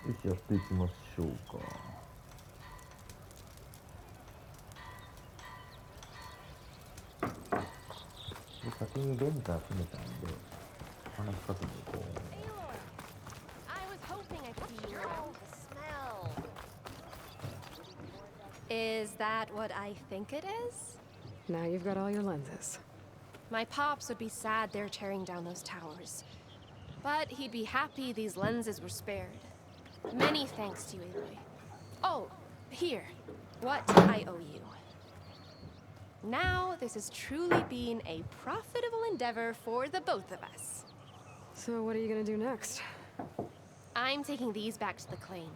よし、やっていきましょうか。で、先にレンズ集めたんで、話しかけに行こう。I was hoping I'd see you around. The smell. Is that what I think it is? Now you've got all your lenses. My pops would be sad they're tearing down those towers. But he'd be happy these lenses were spared. Many thanks to you, Aloy. Oh, here. What I owe you. Now, this has truly been a profitable endeavor for the both of us. So what are you gonna do next? I'm taking these back to the claim.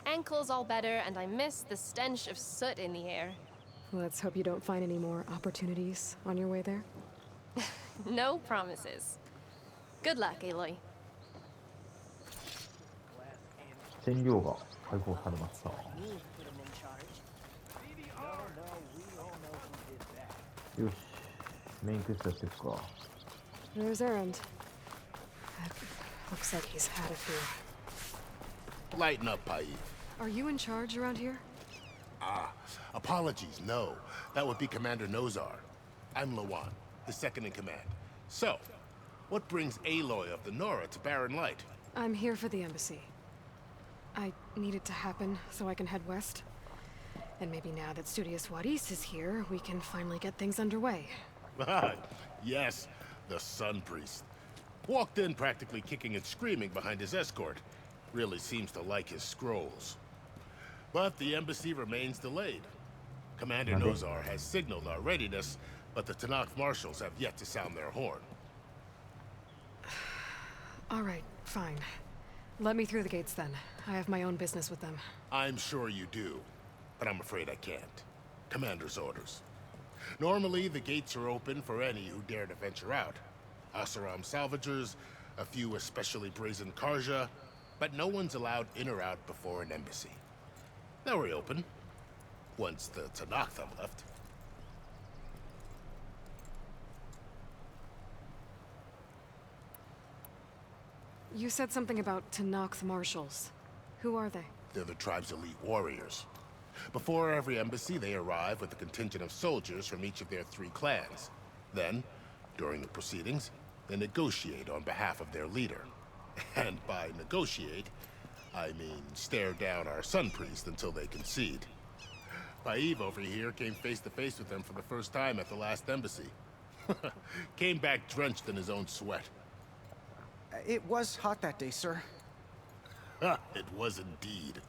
Ankle's all better, and I miss the stench of soot in the air. Let's hope you don't find any more opportunities on your way there. No promises. Good luck, Aloy. 占領が解放されました。よし、メインクエストやっていくか。There's Erend. Looks like he's had a few. Lighten up, Paiv. Are you in charge around here? Apologies, no. That would be Commander Nozar. I'm Lawan, the second in command. So, what brings Aloy of the Nora to Barren Light? I'm here for the embassy. I need it to happen so I can head west. And maybe now that Studious Wadis is here, we can finally get things underway. Yes, the Sun Priest. Walked in practically kicking and screaming behind his escort. Really seems to like his scrolls. But the embassy remains delayed. Commander Nozar has signaled our readiness, but the Tanakh marshals have yet to sound their horn. All right, fine. Let me through the gates then. I have my own business with them. I'm sure you do, but I'm afraid I can't. Commander's orders. Normally, the gates are open for any who dare to venture out. Asaram salvagers, a few especially brazen Karja, but no one's allowed in or out before an embassy. They'll reopen, once the Tanakh have left. You said something about Tanakh marshals. Who are they? They're the tribe's elite warriors. Before every embassy, they arrive with a contingent of soldiers from each of their 3 clans. Then, during the proceedings, they negotiate on behalf of their leader. And by negotiate, I mean stare down our Sun Priest until they concede. Paiv over here came face to face with them for the first time at the last embassy. Came back drenched in his own sweat. It was hot that day, sir. It was indeed.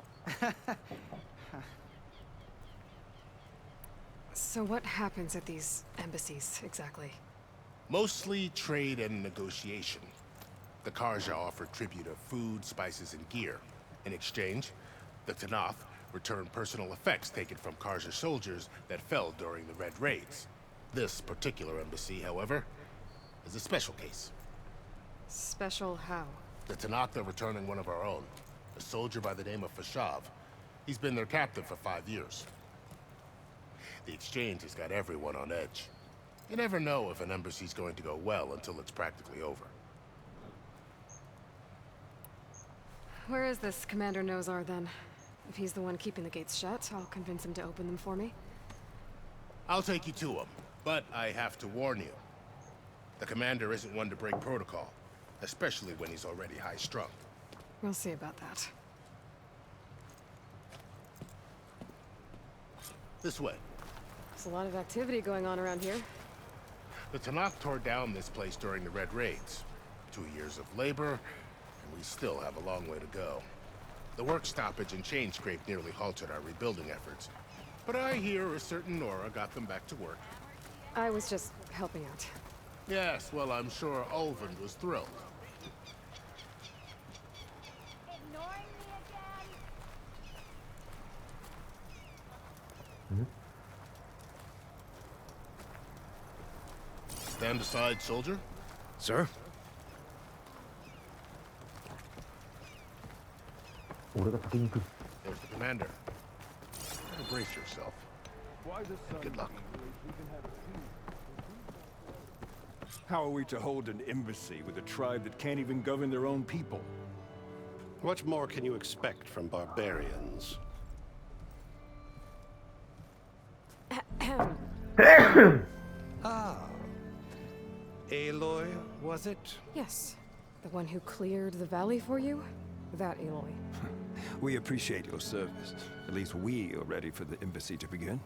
So what happens at these embassies, exactly? Mostly trade and negotiation. The Karja offer tribute of food, spices, and gear. In exchange, the Tanakh return personal effects taken from Karja soldiers that fell during the Red Raids. This particular embassy, however, is a special case. Special how? The Tanakh are returning one of our own, a soldier by the name of Fashav. He's been their captive for 5 years. The exchange has got everyone on edge. You never know if an embassy's going to go well until it's practically over. Where is this Commander Nozar, then? If he's the one keeping the gates shut, I'll convince him to open them for me. I'll take you to him, but I have to warn you. The commander isn't one to break protocol, especially when he's already high-strung. We'll see about that. This way. There's a lot of activity going on around here. The Tanakh tore down this place during the Red Raids. 2 years of labor, and we still have a long way to go. The work stoppage and chain scrape nearly halted our rebuilding efforts. But I hear a certain Nora got them back to work. I was just helping out. Yes, well, I'm sure Ulvund was thrilled. Ignoring me again? Stand aside, soldier. Sir? 俺が先に行く。 There's the commander. Brace yourself. And good luck. How are we to hold an embassy with a tribe that can't even govern their own people? What more can you expect from barbarians? Ah. Aloy, was it? Yes. The one who cleared the valley for you? That Aloy. We appreciate your service. At least we are ready for the embassy to begin.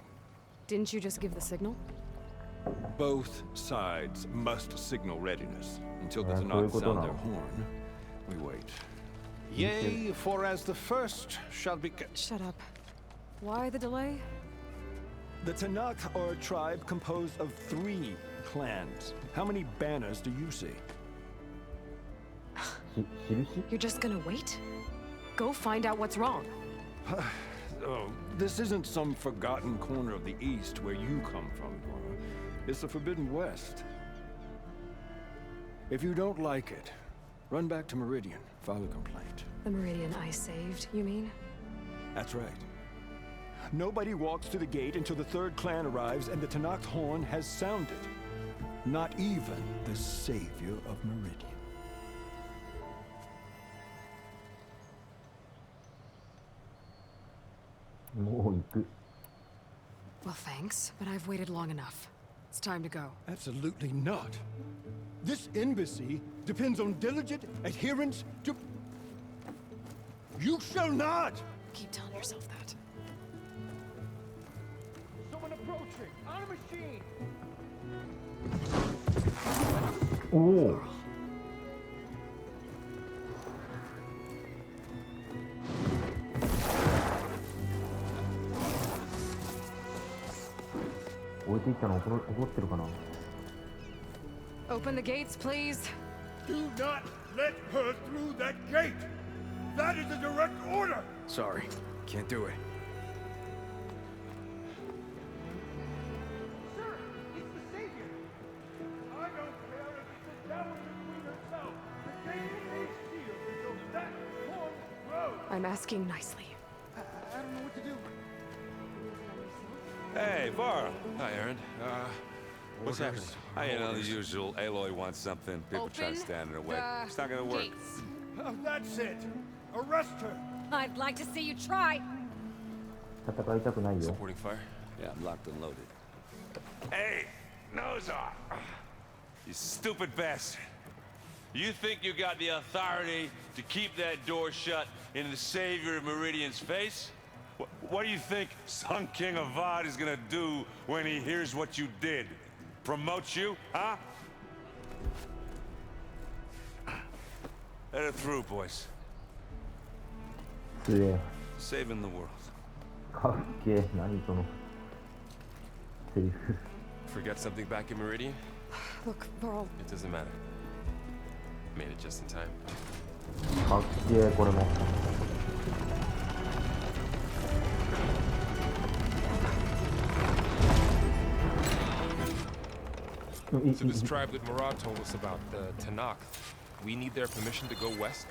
Didn't you just give the signal? Both sides must signal readiness. Until the Yeah, Tanakh so sound now. their horn, we wait. Yea, for as the first shall be... Shut up. Why the delay? The Tanakh are a tribe composed of 3 clans. How many banners do you see? 印 You're just gonna wait? Go find out what's wrong. Oh, this isn't some forgotten corner of the East where you come from, Dora. It's the Forbidden West. If you don't like it, run back to Meridian, file a complaint. The Meridian I saved, you mean? That's right. Nobody walks to the gate until the 3rd clan arrives and the Tanakh horn has sounded. Not even the savior of Meridian.もう行く Well, thanks, but I've waited long enough. It's time to go. Absolutely not. This embassy depends on diligent adherence to... You shall not! Keep telling yourself that. Someone approaching! On a machine! おお置いていったの怒ってるかな Open the gates, please. Do not let her through that gate! That is a direct order! Sorry, can't do it. Sir, it's the Savior! I don't care if it's the Dowager Queen herself! The gate is sealed until that horn grows! I'm asking nicely. I don't know what to do. Hey, Varl. Hi, Aaron. What's happening? You know, the usual. Aloy wants something. People try to Open stand in her way. the It's not gonna work. gates. That's it! Arrest her! I'd like to see you try. 戦いたくないよ Supporting fire? Yeah, I'm locked and loaded. Hey, nose off! You stupid bastard! You think you got the authority to keep that door shut in the savior of Meridian's face? What do you think Sun King Avad is gonna do when he hears what you did? Promote you, huh? Let it through, boys. すげえ Saving the world. かっけえ何そのセリフ Forget something back in Meridian? Look, Varl, It doesn't matter. Made it just in time. かっけえこれも So this tribe that Murad told us about, the Tanakh, we need their permission to go west?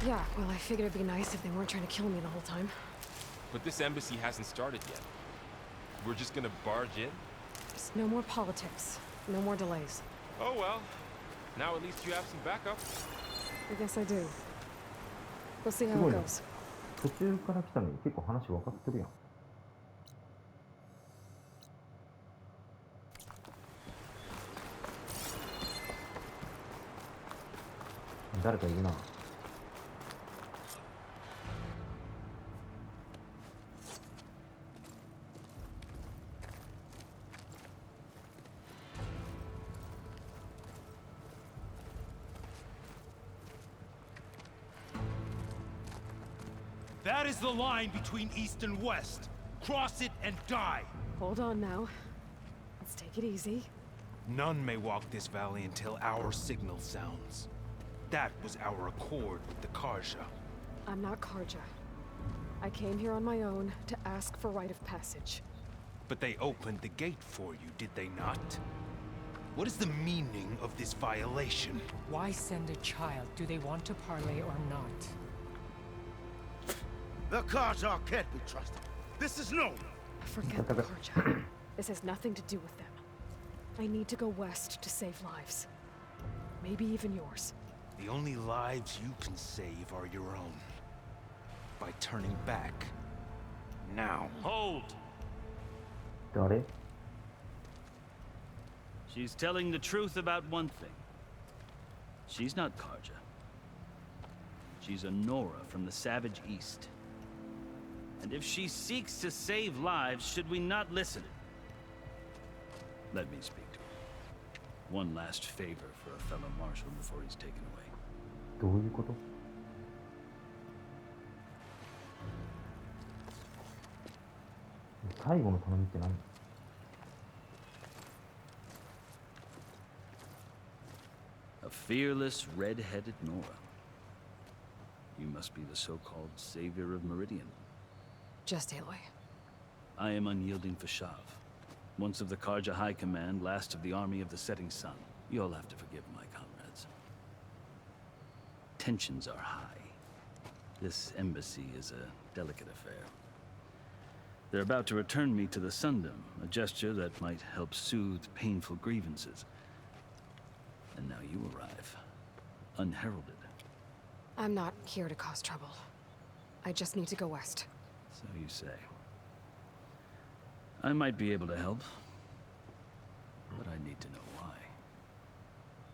yeah, well, I figured it'd be nice if they weren't trying to kill me the whole time. But this embassy hasn't started yet. We're just gonna barge in? Just no more politics. No more delays. Oh well. Now at least you have some backup. I guess I do. We'll see how it Cool. goes. 途中から来たのに結構話分かってるやん誰かいるな That is the line between East and West. Cross it and die! Hold on now. Let's take it easy. None may walk this valley until our signal sounds. That was our accord with the Karja. I'm not Karja. I came here on my own to ask for rite of passage. But they opened the gate for you, did they not? What is the meaning of this violation? Why send a child? Do they want to parley or not? The Karja can't be trusted. This is known. Forget the Karja. This has nothing to do with them. I need to go west to save lives. Maybe even yours. The only lives you can save are your own. By turning back. Now. Hold! 誰？ She's telling the truth about one thing. She's not Karja. She's a Nora from the Savage East. And if she seeks to save lives, should we not listen? Let me speak to her. One last favor for a fellow marshal before he's taken away. どういうこと？最後の頼みって何？ A fearless, red-headed Nora. You must be the so-called savior of Meridian. Just Aloy. I am unyielding Fashav. Once of the Karja High Command, last of the army of the setting sun. You'll have to forgive my comrades. Tensions are high. This embassy is a delicate affair. They're about to return me to the Sundom, a gesture that might help soothe painful grievances. And now you arrive, unheralded. I'm not here to cause trouble. I just need to go west. So you say. I might be able to help, but I need to know why.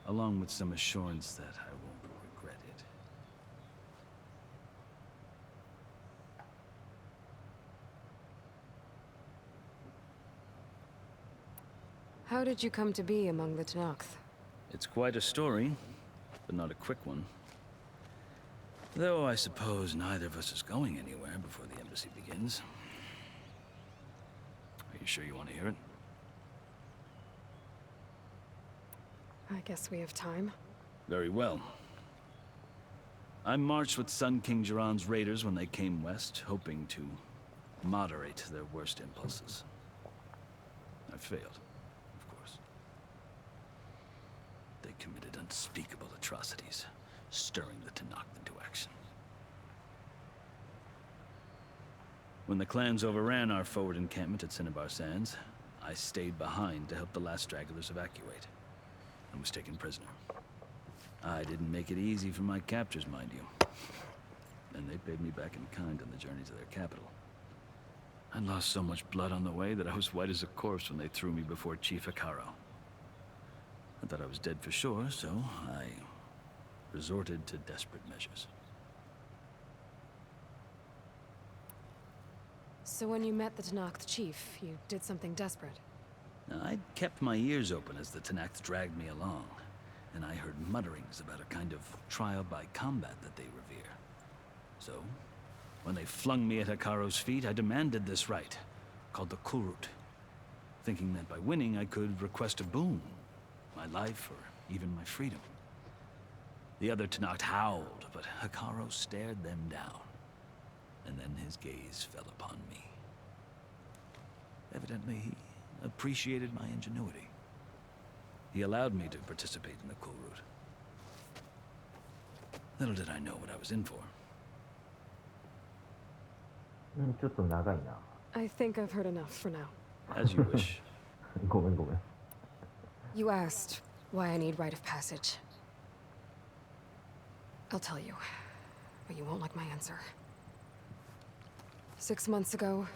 Along with some assurance that I won't regret it. How did you come to be among the Tenakth? It's quite a story, but not a quick one. Though I suppose neither of us is going anywhere before the embassy begins. Are you sure you want to hear it? I guess we have time. Very well. I marched with Sun King Jiran's raiders when they came west, hoping to moderate their worst impulses. I failed, of course. They committed unspeakable atrocities, stirring the Tenakth into action. When the clans overran our forward encampment at Cinnabar Sands, I stayed behind to help the last stragglers evacuate, and was taken prisoner. I didn't make it easy for my captors, mind you. And they paid me back in kind on the journey to their capital. I lost so much blood on the way that I was white as a corpse when they threw me before Chief Hikaro. I thought I was dead for sure, so I resorted to desperate measures. So when you met the Tenakth chief, you did something desperate? I'd kept my ears open as the Tenakth dragged me along, and I heard mutterings about a kind of trial by combat that they revere. So, when they flung me at Hikaro's feet, I demanded this right, called the Kulrut, thinking that by winning I could request a boon, my life or even my freedom. The other Tenakth howled, but Hikaro stared them down, and then his gaze fell upon me. Evidently, he appreciated my ingenuity. He allowed me to participate in the Kulrut. Little did I know what I was in for. ちょっと長いな。 I think I've heard enough for now. As you wish. ごめんごめん。 You asked why I need rite of passage. I'll tell you, but you won't like my answer. 6 months ago,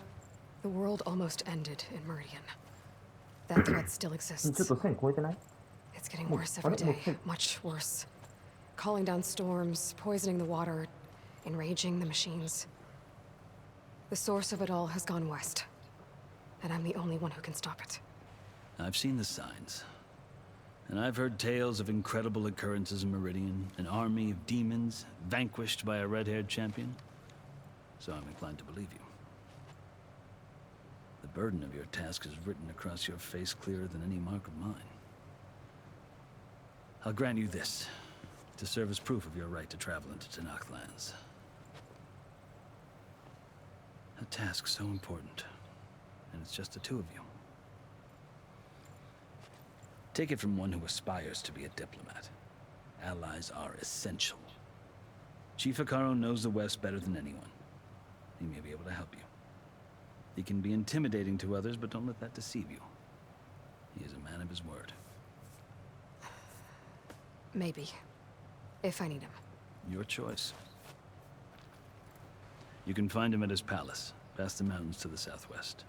the world almost ended in Meridian. That threat still ちょっ exists. と線超えてない？ It's getting worse every day, much worse. Calling down storms, poisoning the water, enraging the machines. The source of it all has gone west, and I'm the only one who can stop it. I've seen the signs. And I've heard tales of incredible occurrences in Meridian, an army of demons vanquished by a red-haired champion. So I'm inclined to believe you. The burden of your task is written across your face clearer than any mark of mine. I'll grant you this, to serve as proof of your right to travel into Tenakth lands. A task so important, and it's just the two of you. Take it from one who aspires to be a diplomat. Allies are essential. Chief Hikaro knows the West better than anyone. He may be able to help you. He can be intimidating to others, but don't let that deceive you. He is a man of his word. Maybe. if I need him. Your choice. You can find him at his palace, past the mountains to the southwest.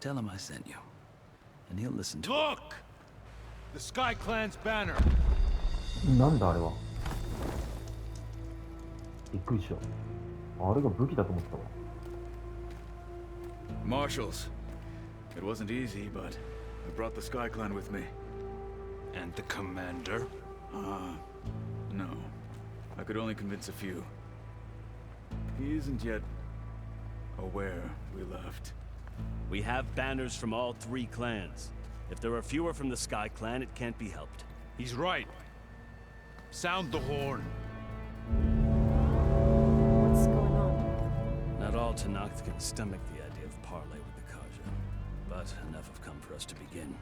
Tell him I sent you, and he'll listen to it. Look! The Sky Clan's banner. なんだあれは。びっくりした。あれが武器だと思ったわ。Marshals. It wasn't easy, but I brought the Sky Clan with me. And the commander? No. I could only convince a few. He isn't yet aware we left. We have banners from all 3 clans. If there are fewer from the Sky Clan, it can't be helped. He's right. Sound the horn. What's going on? Not all Tenakth can stomach the idea of parley with the Karja, but enough have come for us to begin.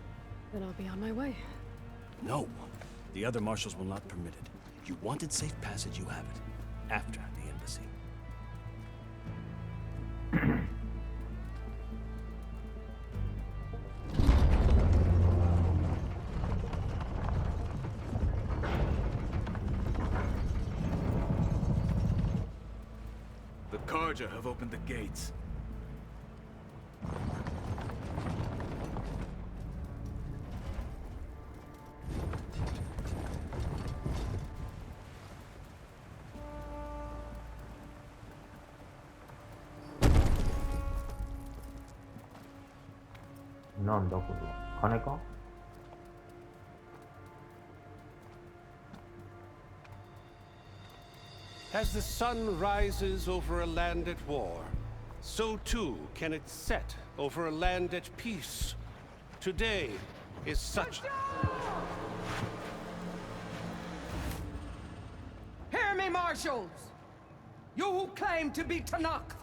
Then I'll be on my way. No. The other marshals will not permit it. You wanted safe passage, you have it. After the embassy. The Karja have opened the gates.なんだこれは。金か？ As the sun rises over a land at war, so too can it set over a land at peace. Today is such... Hear me, marshals! You who claim to be Tenakth!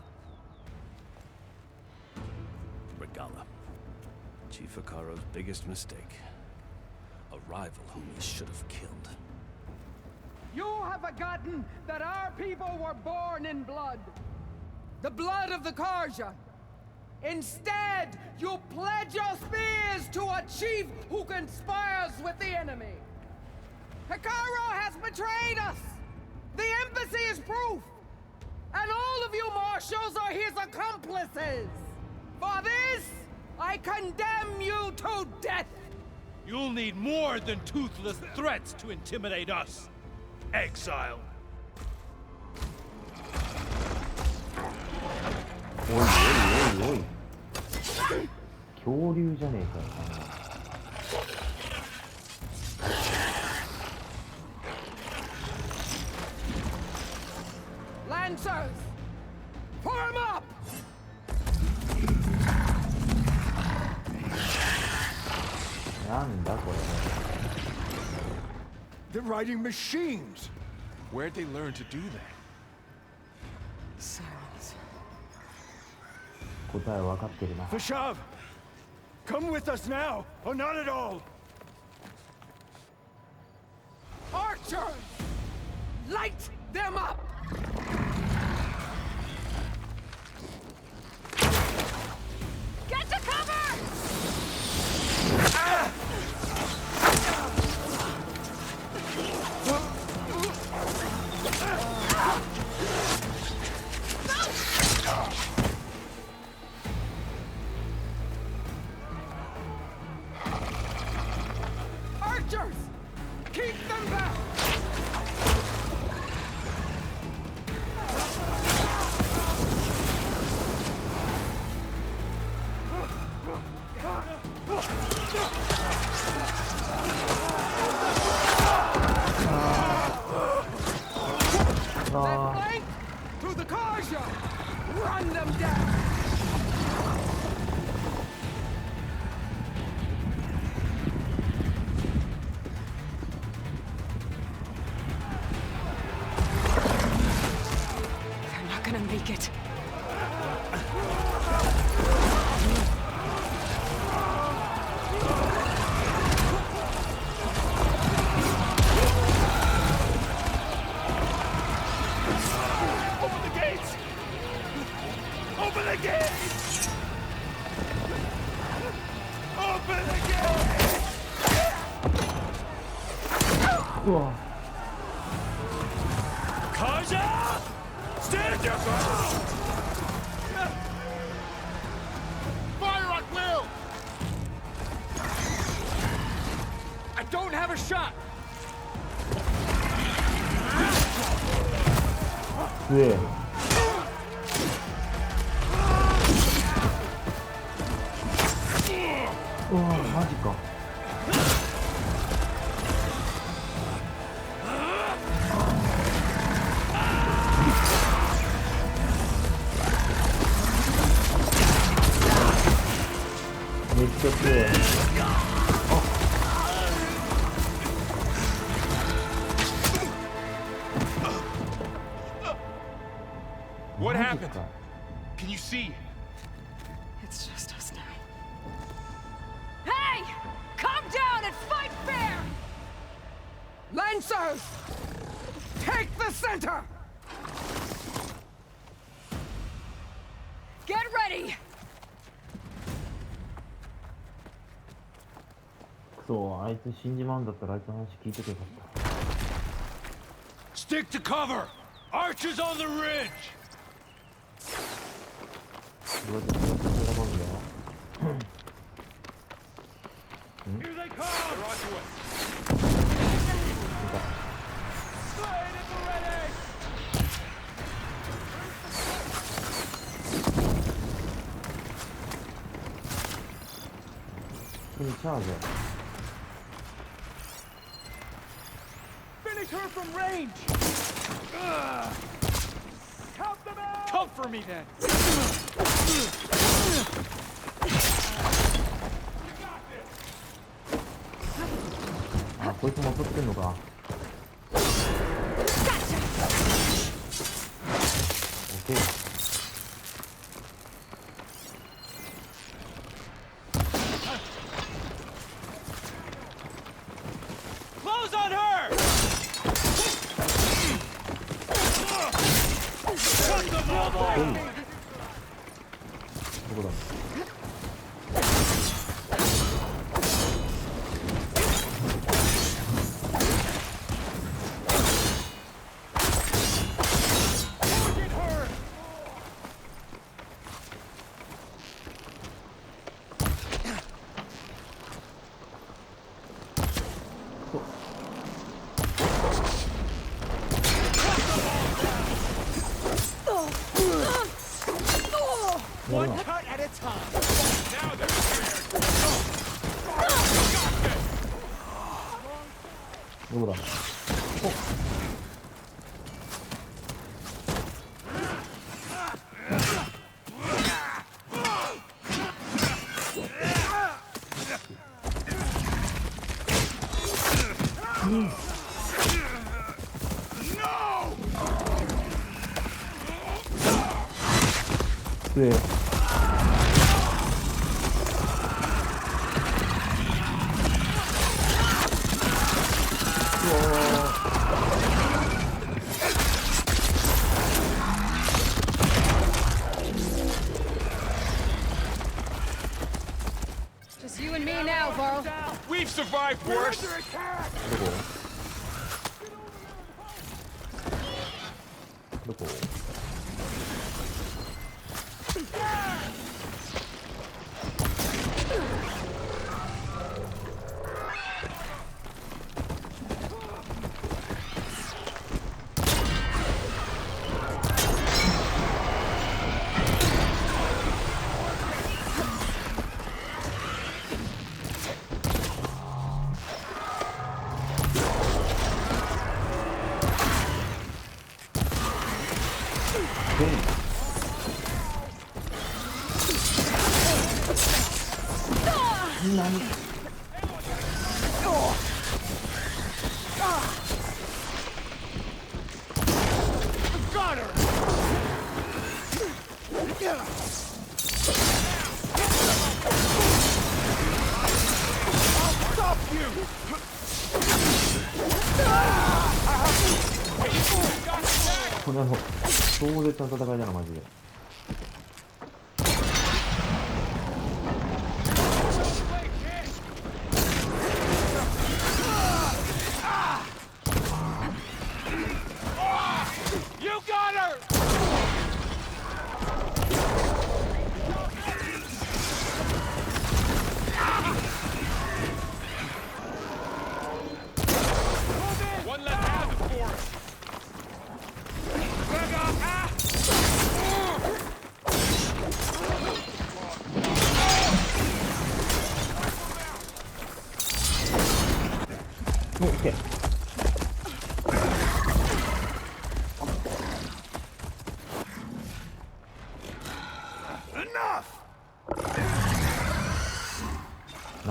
Regala. Chief Akaro's biggest mistake. A rival whom he should have killed. You have forgotten that our people were born in blood. The blood of the Karja. Instead, you pledge your spears to a chief who conspires with the enemy. Akaro has betrayed us! The embassy is proof! And all of you marshals are his accomplices! For this, I condemn you to death! You'll need more than toothless threats to intimidate us. Exile. おいおいおいおい。恐竜じゃねえかよ。Lancers! Form up! They're riding machines! Where'd they learn to do that? Silence. 答え分かってるな。 Vashav! Come with us now, or not at all! Archers! Light them up! Get to cover! Archers! Keep them back! That flank! To the Karja! Run them down! They're not gonna make it. Open the gates! Open the gates! Open the gates! うわ。Stand your ground! Fire at will! I don't have a shot! 強え。うわマジか。めっちゃ強い。What happened? Can you see? It's just us now. Hey! Calm down and fight fair! Lancers! Take the center! Get ready! そう、あいつ死んじまうんだったらあいつの話聞いててよかった。 Stick to cover! Archers on the ridge! どうやって戦うんだよ。Here they come! They're onto us! Slade at the ready! ここにチャージ。 Finish her from range! Count them out! Come for me then! あ、こいつも取ってんのか。オッケー。 Close on her! Cut them all off! どこだ。 One cut at a time! Now they're scared! どこだ。強え。 Just you and me now, Varl. We've survived worse! どこ。 Got her! I'll stop you! これ壮絶な戦いだなマジで。 You got her!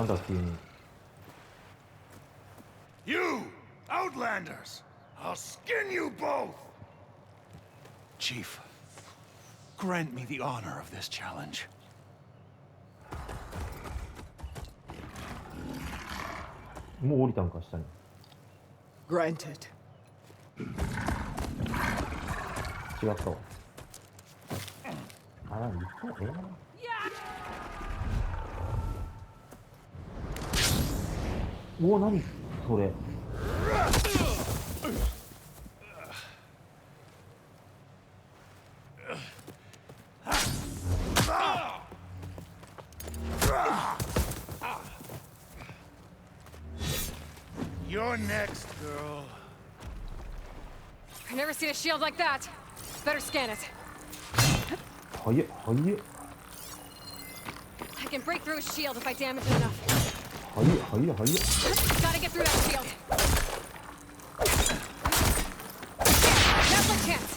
なんだ急に。 You outlanders! I'll skin you both! Chief, grant me the honor of this challenge. もう降りたんか下に。 Granted. 違ったわ。あら、言ったおお、何それ。 You're next, girl. I've never seen a shield like that. Better scan it. 早っ早っ I can break through a shield if I damage it enough. 早っ早っ早っ Gotta get through that shield. Now's my chance.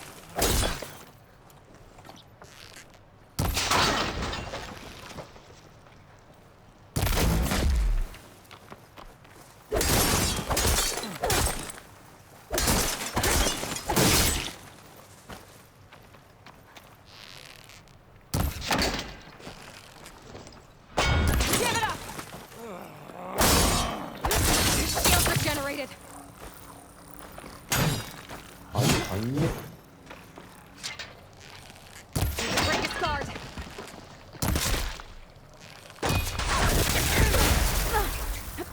Give it up! Shields are generated. 早っ早っ Break its guard.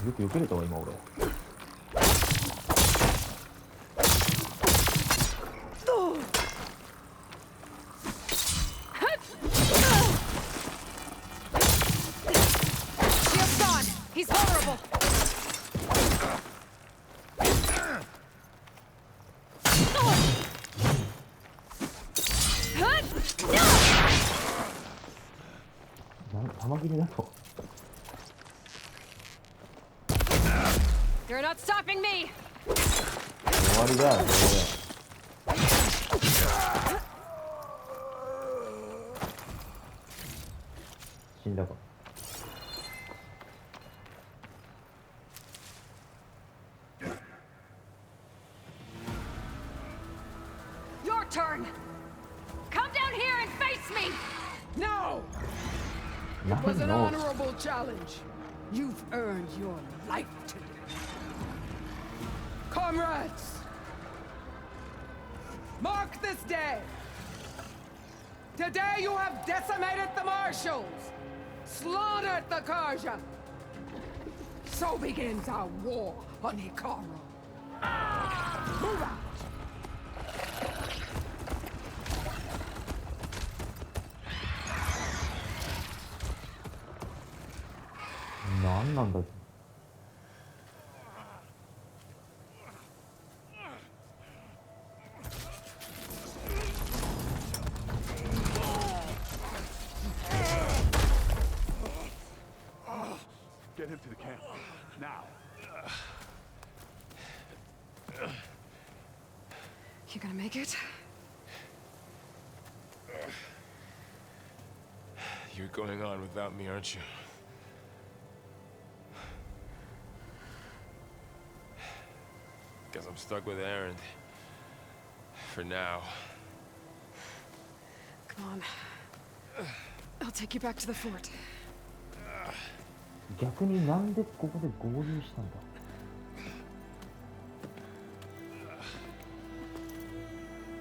よく避けれたわ今俺。 Shield's gone. He's vulnerable. Huh? 弾切れだと。 You're not stopping me. 終わりだよこれ。死んだか。 Your turn. Come down here and face me. No! It was an honorable challenge. You've earned your life today. Comrades! Mark this day! Today you have decimated the marshals! Slaughtered the Karja! So begins our war on Hikaru. Move out! なんなんだ。 Get him to the camp. Now. You gonna make it? You're going on without me, aren't you? Guess I'm stuck with Aaron. For now. Come on. I'll take you back to the fort. 逆になんでここで合流したんだ。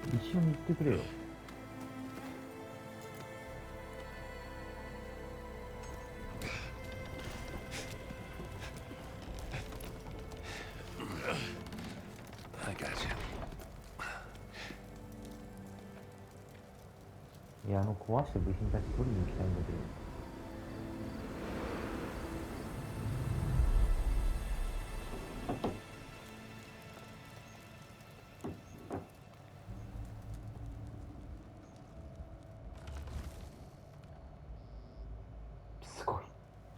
一緒に行ってくれよ。I got you. いや、壊した部品たち取りに行きたいんだけど。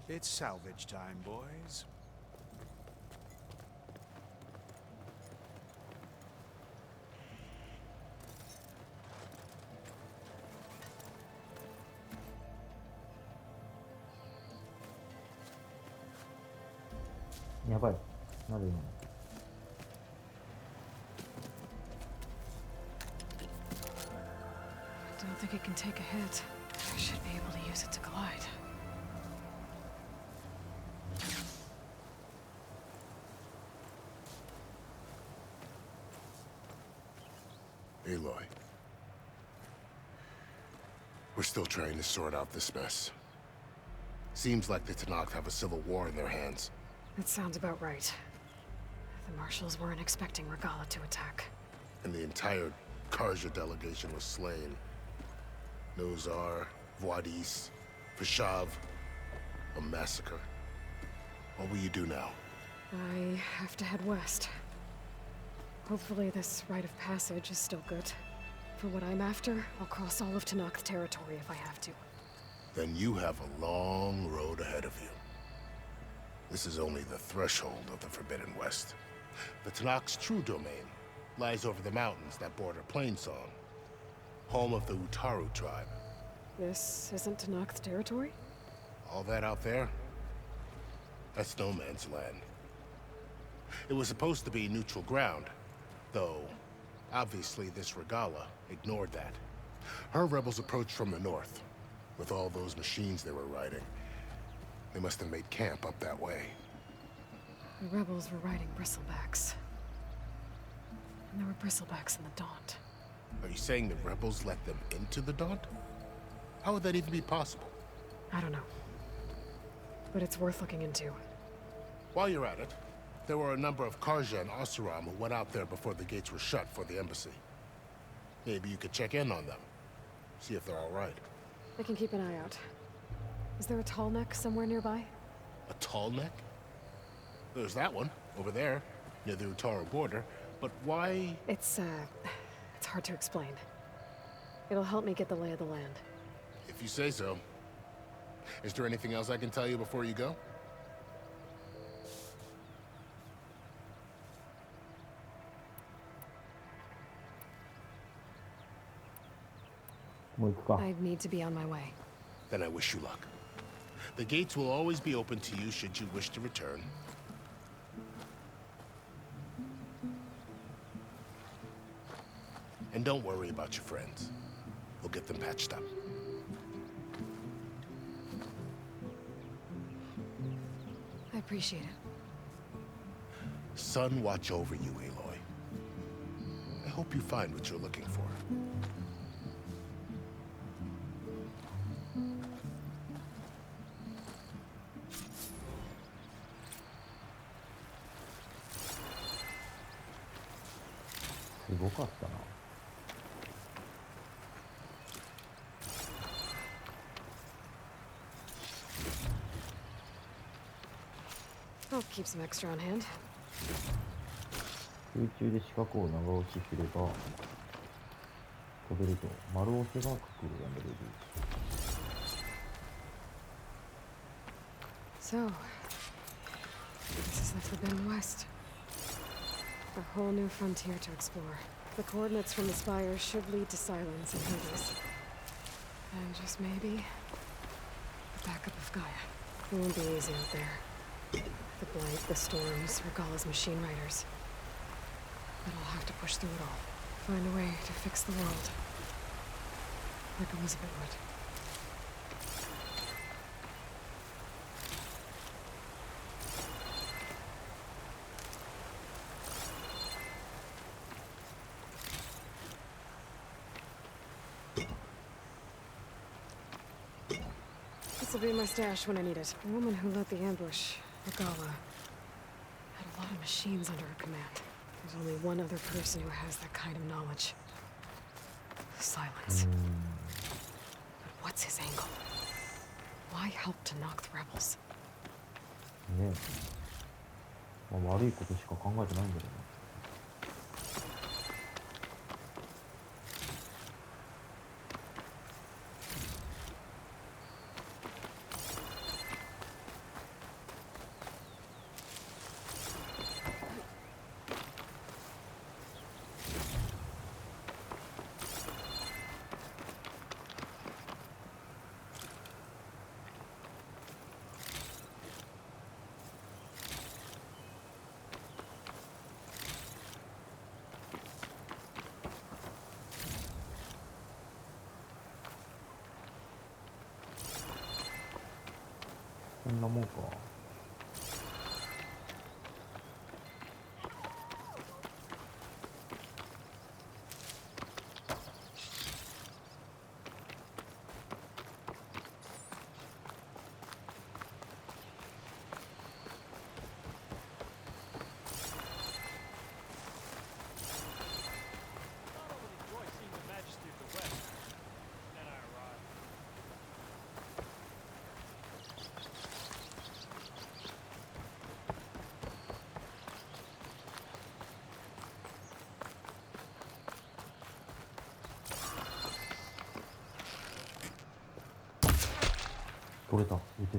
It's salvage time, boys. やばい。なぜ今の。I don't think it can take a hit. I should be able to use it to glide. Aloy. We're still trying to sort out this mess. Seems like the Tenakth have a civil war in their hands. That sounds about right. The marshals weren't expecting Regala to attack. And the entire Karja delegation was slain. Nozar, Voidis, Vashav. A massacre. What will you do now? I have to head west. Hopefully this rite of passage is still good. For what I'm after, I'll cross all of Tenakth territory if I have to. Then you have a long road ahead of you. This is only the threshold of the Forbidden West. The Tenakth's true domain lies over the mountains that border Plainsong, home of the Utaru tribe. This isn't Tenakth territory? All that out there? That's no man's land. It was supposed to be neutral ground, though obviously this Regala ignored that. Her rebels approached from the north, with all those machines they were riding. They must have made camp up that way. The rebels were riding bristlebacks. And there were bristlebacks in the Daunt. Are you saying the rebels let them into the Daunt? How would that even be possible? I don't know. But it's worth looking into. While you're at it, there were a number of Karja and Oseram who went out there before the gates were shut for the embassy. Maybe you could check in on them. See if they're all right. I can keep an eye out. Is there a tall neck somewhere nearby? A tall neck? There's that one, over there, near the Utaru border. But why? It's hard to explain. It'll help me get the lay of the land. If you say so. Is there anything else I can tell you before you go? I need to be on my way. Then I wish you luck. The gates will always be open to you should you wish to return. And don't worry about your friends. We'll get them patched up. I appreciate it. Sun watch over you, Aloy. I hope you find what you're looking for. I'll keep some extra on hand. 空中で四角を長押しすれば飛べると丸押しが角をやめれる。So, this is the Forbidden West. A whole new frontier to explore. The coordinates from the spire should lead to Silence and Hades. And just maybe, the backup of Gaia. It won't be easy out there. The blight, the storms, Regala's machine riders. But I'll have to push through it all. Find a way to fix the world. Like Elizabeth would. This'll be my stash when I need it. The woman who led the ambush, Regala, had a lot of machines under her command. There's only one other person who has that kind of knowledge. Silence. But what's his angle? Why help to knock the rebels? ねえ。まあ、悪いことしか考えてないんだよな。んなもんか。取れた。見て。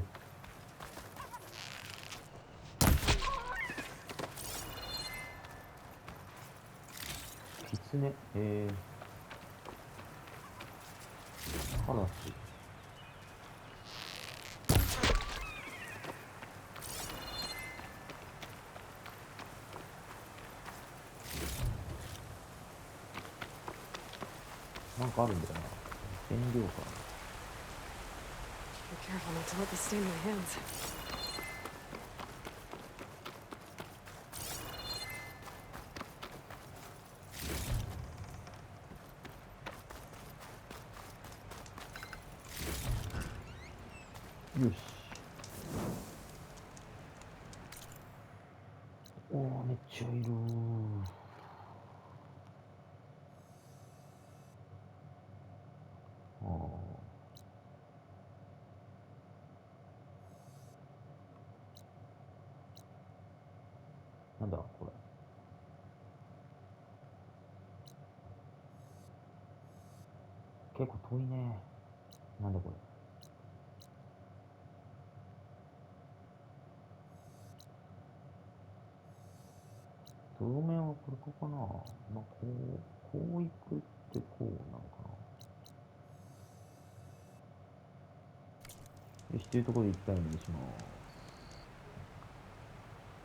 キツネ、カラス。なんかあるんだよな。染料か。Be careful not to let this stain my hands. Yes. おー、めっちゃいるー。あー、なんだこれ。結構遠いね。なんだこれ。図面はこれかな。まあ、こう行くってこうなのかな。よし、というところで行きたいんでします。